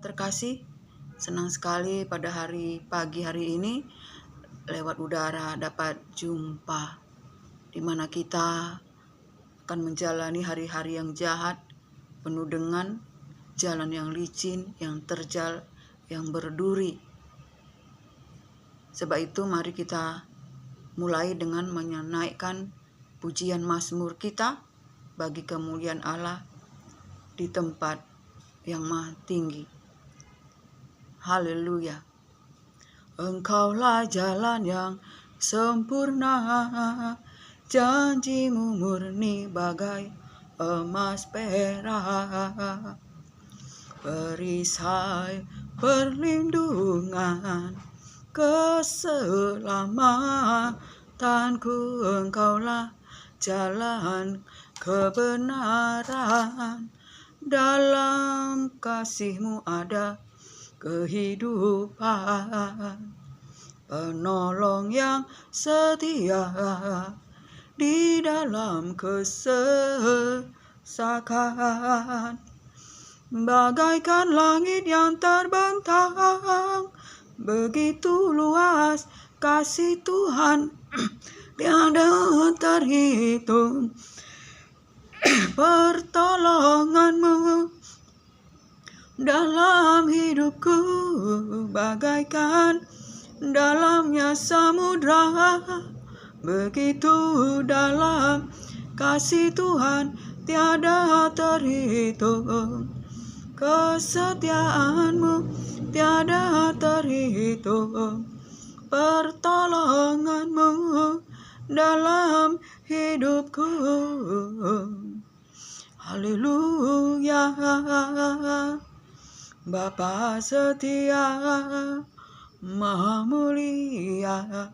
Terkasih, senang sekali pada pagi hari ini lewat udara dapat jumpa di mana kita akan menjalani hari-hari yang jahat penuh dengan jalan yang licin, yang terjal, yang berduri. Sebab itu mari kita mulai dengan menaikkan pujian mazmur kita bagi kemuliaan Allah di tempat yang maha tinggi. Haleluya. Engkaulah jalan yang sempurna, janjimu murni bagai emas perak, perisai perlindungan, keselamatanku. Engkaulah jalan kebenaran, dalam kasih-Mu ada kehidupan, penolong yang setia di dalam kesesakan. Bagaikan langit yang terbentang, begitu luas kasih Tuhan, tiada terhitung pertolongan-Mu dalam hidupku, bagaikan dalamnya samudra, begitu dalam kasih Tuhan, tiada terhitung kesetiaan-Mu, tiada terhitung pertolongan-Mu dalam hidupku. Haleluya. Bapa setia, Maha mulia,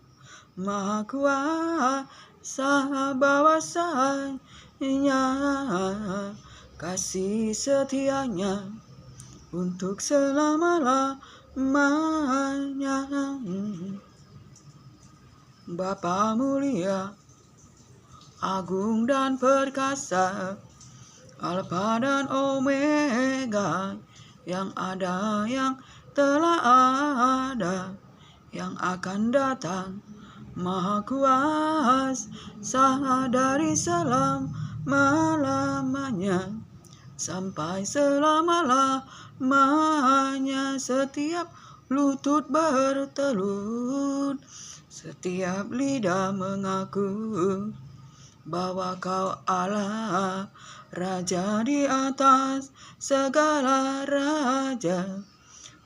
Maha kuasa bawasanya, kasih setianya untuk selama-lamanya. Bapa mulia, agung dan perkasa, Alfa dan Omega, yang ada, yang telah ada, yang akan datang, Maha kuasa dari selama-lamanya sampai selama-lamanya. Setiap lutut bertelut, setiap lidah mengaku bahwa Kau Allah, Raja di atas segala raja,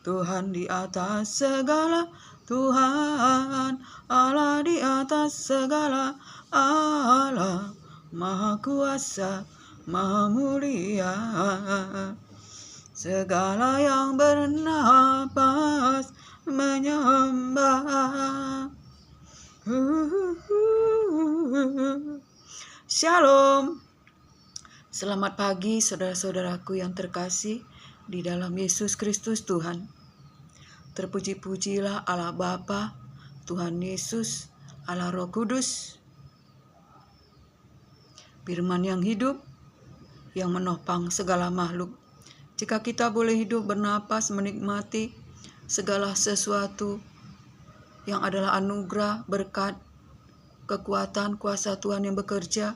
Tuhan di atas segala Tuhan, Allah di atas segala Allah, Maha kuasa, Maha mulia. Segala yang bernapas menyembah. Shalom. Selamat pagi saudara-saudaraku yang terkasih di dalam Yesus Kristus Tuhan. Terpuji-pujilah Allah Bapa, Tuhan Yesus, Allah Roh Kudus, firman yang hidup, yang menopang segala makhluk. Jika kita boleh hidup bernapas menikmati segala sesuatu yang adalah anugerah, berkat, kekuatan, kuasa Tuhan yang bekerja,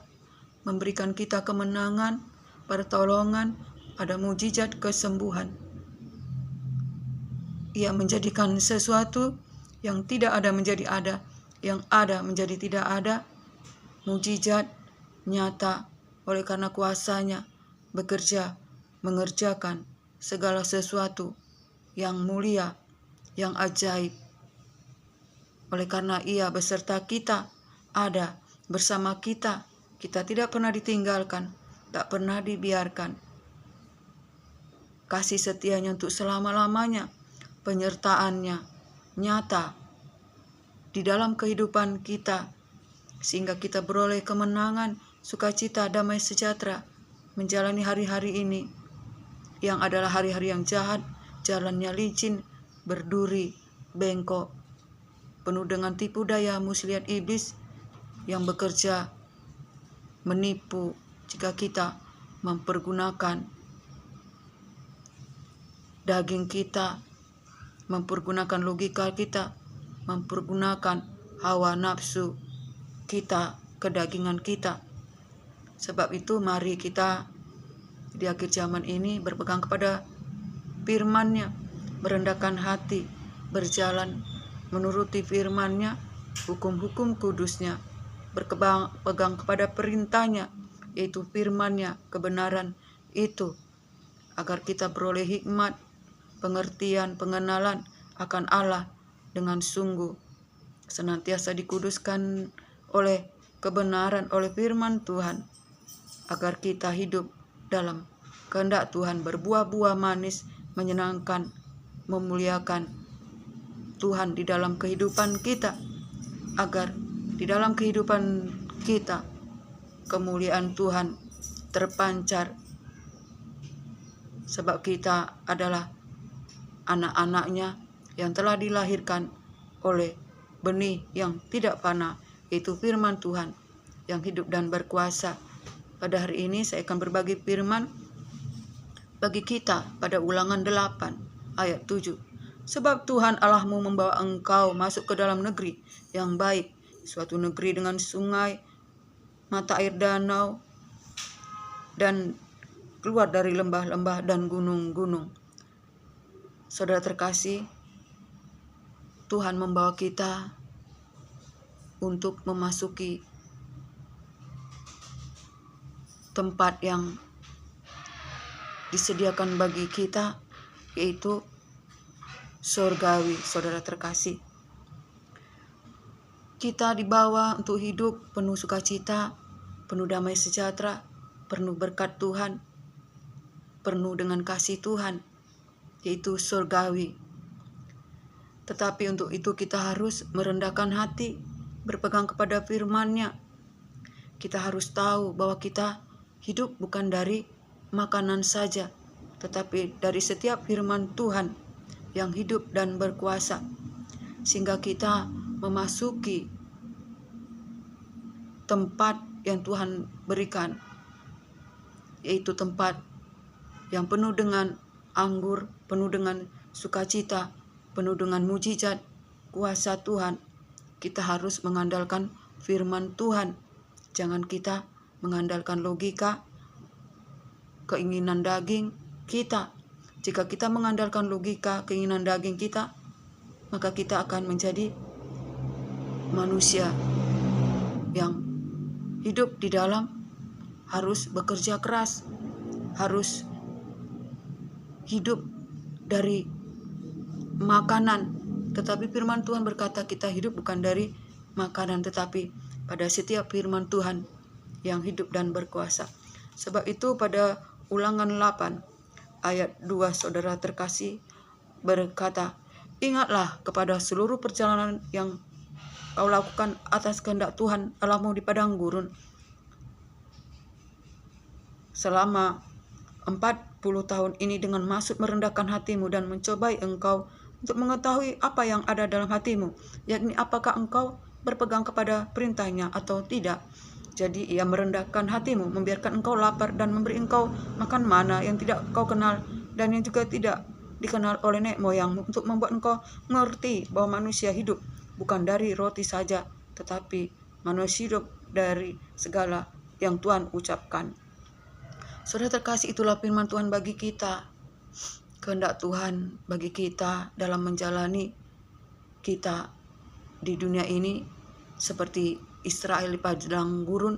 memberikan kita kemenangan, pertolongan, ada mujizat kesembuhan. Ia menjadikan sesuatu yang tidak ada menjadi ada, yang ada menjadi tidak ada, mujizat nyata oleh karena kuasanya bekerja, mengerjakan segala sesuatu yang mulia, yang ajaib. Oleh karena Ia beserta kita, ada bersama kita, kita tidak pernah ditinggalkan, tak pernah dibiarkan. Kasih setianya untuk selama-lamanya, penyertaannya nyata di dalam kehidupan kita, sehingga kita beroleh kemenangan, sukacita, damai sejahtera, menjalani hari-hari ini, yang adalah hari-hari yang jahat, jalannya licin, berduri, bengkok, penuh dengan tipu daya muslihat iblis yang bekerja menipu jika kita mempergunakan daging kita, mempergunakan logika kita, mempergunakan hawa nafsu kita, kedagingan kita. Sebab itu mari kita di akhir zaman ini berpegang kepada firman-Nya, merendahkan hati, berjalan menuruti firman-Nya, hukum-hukum kudus-Nya, berpegang kepada perintah-Nya, yaitu firman-Nya, kebenaran itu, agar kita beroleh hikmat, pengertian, pengenalan akan Allah dengan sungguh, senantiasa dikuduskan oleh kebenaran, oleh firman Tuhan, agar kita hidup dalam kehendak Tuhan, berbuah-buah manis, menyenangkan, memuliakan Tuhan di dalam kehidupan kita, agar di dalam kehidupan kita kemuliaan Tuhan terpancar, sebab kita adalah anak-anak-Nya yang telah dilahirkan oleh benih yang tidak panah, yaitu firman Tuhan yang hidup dan berkuasa. Pada hari ini saya akan berbagi firman bagi kita pada Ulangan 8 ayat 7. Sebab Tuhan Allahmu membawa engkau masuk ke dalam negeri yang baik, suatu negeri dengan sungai, mata air danau, dan keluar dari lembah-lembah dan gunung-gunung. Saudara terkasih, Tuhan membawa kita untuk memasuki tempat yang disediakan bagi kita, yaitu surgawi. Saudara terkasih, kita dibawa untuk hidup penuh sukacita, penuh damai sejahtera, penuh berkat Tuhan, penuh dengan kasih Tuhan, yaitu surgawi. Tetapi untuk itu kita harus merendahkan hati, berpegang kepada firman-Nya. Kita harus tahu bahwa kita hidup bukan dari makanan saja, tetapi dari setiap firman Tuhan yang hidup dan berkuasa, sehingga kita memasuki tempat yang Tuhan berikan, yaitu tempat yang penuh dengan anggur, penuh dengan sukacita, penuh dengan mujizat, kuasa Tuhan. Kita harus mengandalkan firman Tuhan. Jangan kita mengandalkan logika, keinginan daging kita. Jika kita mengandalkan logika, keinginan daging kita, maka kita akan menjadi manusia yang hidup di dalam harus bekerja keras, harus hidup dari makanan. Tetapi firman Tuhan berkata kita hidup bukan dari makanan, tetapi pada setiap firman Tuhan yang hidup dan berkuasa. Sebab itu pada Ulangan 8 ayat 2, saudara terkasih, berkata, ingatlah kepada seluruh perjalanan yang kau lakukan atas kehendak Tuhan Allahmu di padang gurun selama 40 tahun ini, dengan maksud merendahkan hatimu dan mencobai engkau untuk mengetahui apa yang ada dalam hatimu, yakni apakah engkau berpegang kepada perintahnya atau tidak. Jadi ia merendahkan hatimu, membiarkan engkau lapar dan memberi engkau makan mana yang tidak kau kenal dan yang juga tidak dikenal oleh nenek moyangmu, untuk membuat engkau mengerti bahwa manusia hidup bukan dari roti saja, tetapi manusia hidup dari segala yang Tuhan ucapkan. Saudara terkasih, itulah firman Tuhan bagi kita. Kehendak Tuhan bagi kita dalam menjalani kita di dunia ini seperti Israel di padang gurun.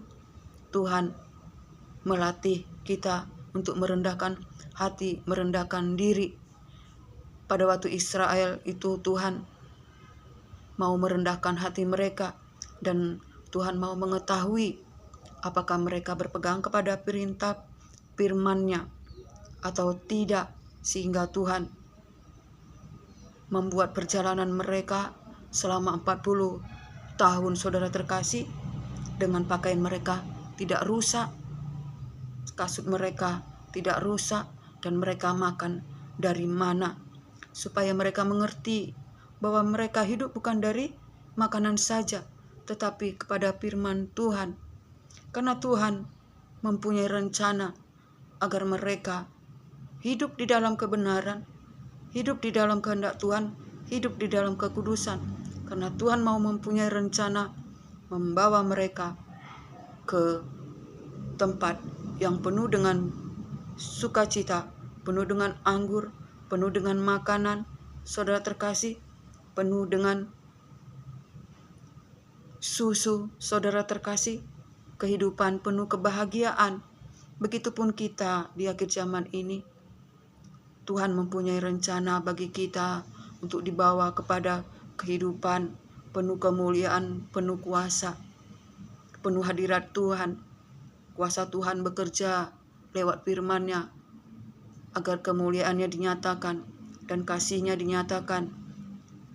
Tuhan melatih kita untuk merendahkan hati, merendahkan diri. Pada waktu Israel itu Tuhan mau merendahkan hati mereka, dan Tuhan mau mengetahui apakah mereka berpegang kepada perintah firman-Nya atau tidak, sehingga Tuhan membuat perjalanan mereka selama 40 tahun, saudara terkasih, dengan pakaian mereka tidak rusak, kasut mereka tidak rusak, dan mereka makan dari mana, supaya mereka mengerti bahwa mereka hidup bukan dari makanan saja, tetapi kepada firman Tuhan. Karena Tuhan mempunyai rencana agar mereka hidup di dalam kebenaran, hidup di dalam kehendak Tuhan, hidup di dalam kekudusan. Karena Tuhan mau mempunyai rencana membawa mereka ke tempat yang penuh dengan sukacita, penuh dengan anggur, penuh dengan makanan, saudara terkasih, penuh dengan susu, saudara terkasih, kehidupan penuh kebahagiaan. Begitupun kita di akhir zaman ini, Tuhan mempunyai rencana bagi kita untuk dibawa kepada kehidupan penuh kemuliaan, penuh kuasa, penuh hadirat Tuhan. Kuasa Tuhan bekerja lewat firman-Nya agar kemuliaannya dinyatakan dan kasih-Nya dinyatakan.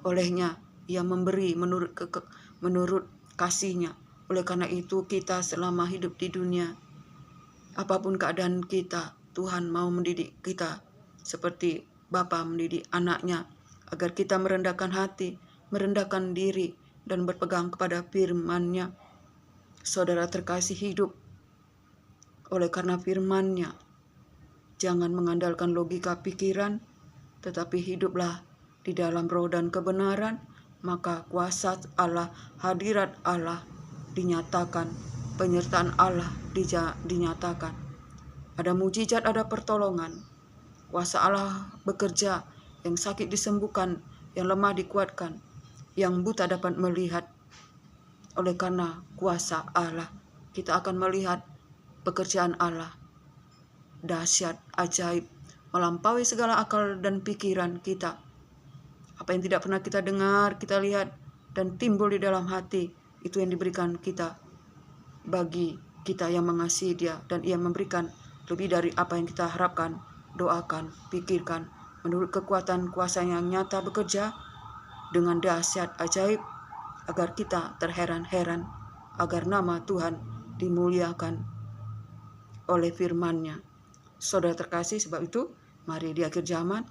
Olehnya Ia memberi menurut kasih-Nya. Oleh karena itu kita selama hidup di dunia, apapun keadaan kita, Tuhan mau mendidik kita seperti Bapa mendidik anaknya, agar kita merendahkan hati, merendahkan diri, dan berpegang kepada firman-Nya. Saudara terkasih, hidup oleh karena firman-Nya. Jangan mengandalkan logika pikiran, tetapi hiduplah di dalam roh dan kebenaran, maka kuasa Allah, hadirat Allah dinyatakan, penyertaan Allah dinyatakan. Ada mujizat, ada pertolongan. Kuasa Allah bekerja, yang sakit disembuhkan, yang lemah dikuatkan, yang buta dapat melihat. Oleh karena kuasa Allah, kita akan melihat pekerjaan Allah dahsyat, ajaib, melampaui segala akal dan pikiran kita. Apa yang tidak pernah kita dengar, kita lihat, dan timbul di dalam hati, itu yang diberikan kita bagi kita yang mengasihi Dia, dan Ia memberikan lebih dari apa yang kita harapkan, doakan, pikirkan, menurut kekuatan kuasa yang nyata bekerja dengan dahsyat, ajaib, agar kita terheran-heran, agar nama Tuhan dimuliakan oleh firman-Nya. Saudara terkasih, sebab itu mari di akhir zaman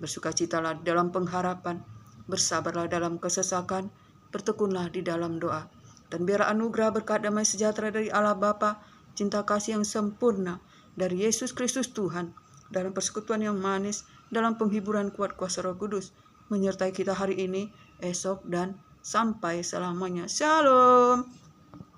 bersukacitalah dalam pengharapan, bersabarlah dalam kesesakan, bertekunlah di dalam doa, dan biar anugerah berkat damai sejahtera dari Allah Bapa, cinta kasih yang sempurna dari Yesus Kristus Tuhan, dalam persekutuan yang manis, dalam penghiburan kuat kuasa Roh Kudus, menyertai kita hari ini, esok, dan sampai selamanya. Shalom.